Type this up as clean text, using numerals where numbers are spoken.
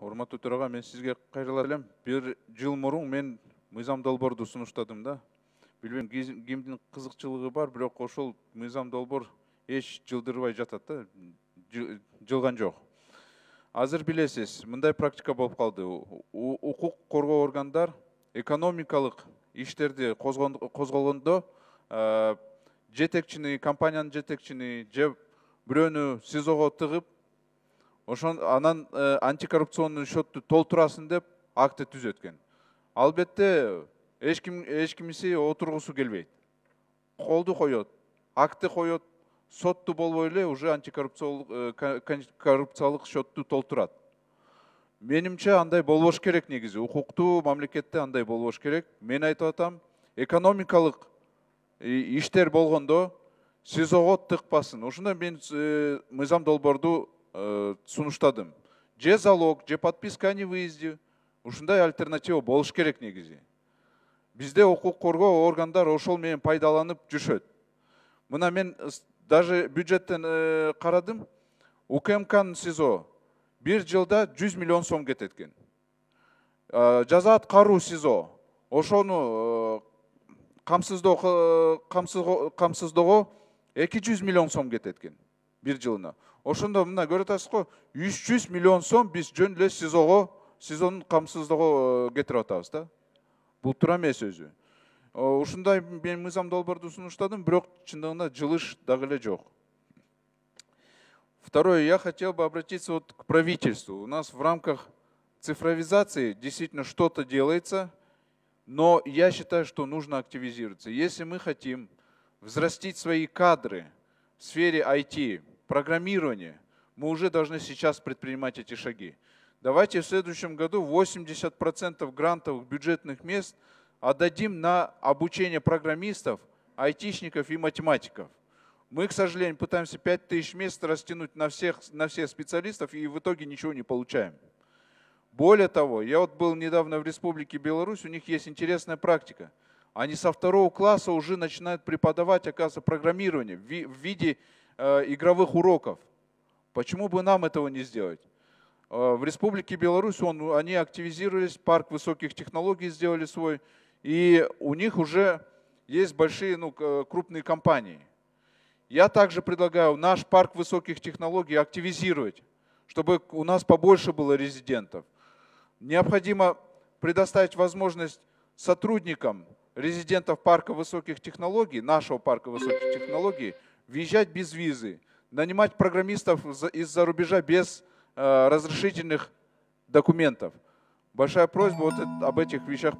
урматтуу төрага, мен сизге кайрылат элем. Бир жыл мурун мен мыйзам долбоорду сунуштадым да. Билбейм, кимдин кызыкчылыгы бар, бирок ошол мыйзам долбоор эч жылдырбай жатат да, жылган жок. Азыр билесиз, мындай практика болуп калды. Укук коргоо органдар экономикалык иштерди козгогондо жетекчини, компаниянын жетекчини же бирөөнү СИЗОго тыгып, анан антикоррупционный счетту толтурасын деп акты түзөткөн. Албетте эч кимиси отургусу келбейт. Колду коет, акты коет, сотту болбой эле уже антикоррупциялык счетту толтурат. Менимче андай болбош керек негизи. Укуктуу мамлекетте андай болбош керек. Мен айтып атам, экономикалык иштер болгондо СИЗОго тыкпасын. Ошондо мен мыйзам долбоорду сунуштадым. Же залог, же подписка о невыезде. Ушундай альтернатива болуш керек негизи. Бизде укук коргоо органдар ошол менен пайдаланып жүрүшөт. Мына мен даже бюджеттен карадым. УКМКнын СИЗО бир жылда 100 миллион сом кетет экен. Жаза аткаруу СИЗО ошону камсыздоого 200 миллион сом кетет экен бир жылына. Ошондо мына көрүп атасызбы, 300 миллион сом биз жөн эле СИЗОнун камсыздоого кетирип атабыз да. Бул туура эмес өзү. Ушундай мен мыйзам долбоорду сунуштадым, бирок чындыгында жылыш дагы эле жок. Второе, я хотел бы обратиться к правительству. У нас в рамках цифровизации действительно что-то делается, но я считаю, что нужно активизироваться. Если мы хотим взрастить свои кадры в сфере IT, программирования, мы уже должны сейчас предпринимать эти шаги. Давайте в следующем году 80% грантовых бюджетных мест отдадим на обучение программистов, айтишников и математиков. Мы, к сожалению, пытаемся 5000 мест растянуть на всех специалистов и в итоге ничего не получаем. Более того, я вот был недавно в Республике Беларусь, у них есть интересная практика. Они со 2 класса уже начинают преподавать, оказывается, программирование в виде игровых уроков. Почему бы нам этого не сделать? В Республике Беларусь они активизировались, парк высоких технологий сделали свой, и у них уже есть большие, крупные компании. Я также предлагаю наш парк высоких технологий активизировать, чтобы у нас побольше было резидентов. Необходимо предоставить возможность сотрудникам резидентов парка высоких технологий, нашего парка высоких технологий, въезжать без визы, нанимать программистов из-за рубежа без разрешительных документов. Большая просьба об этих вещах.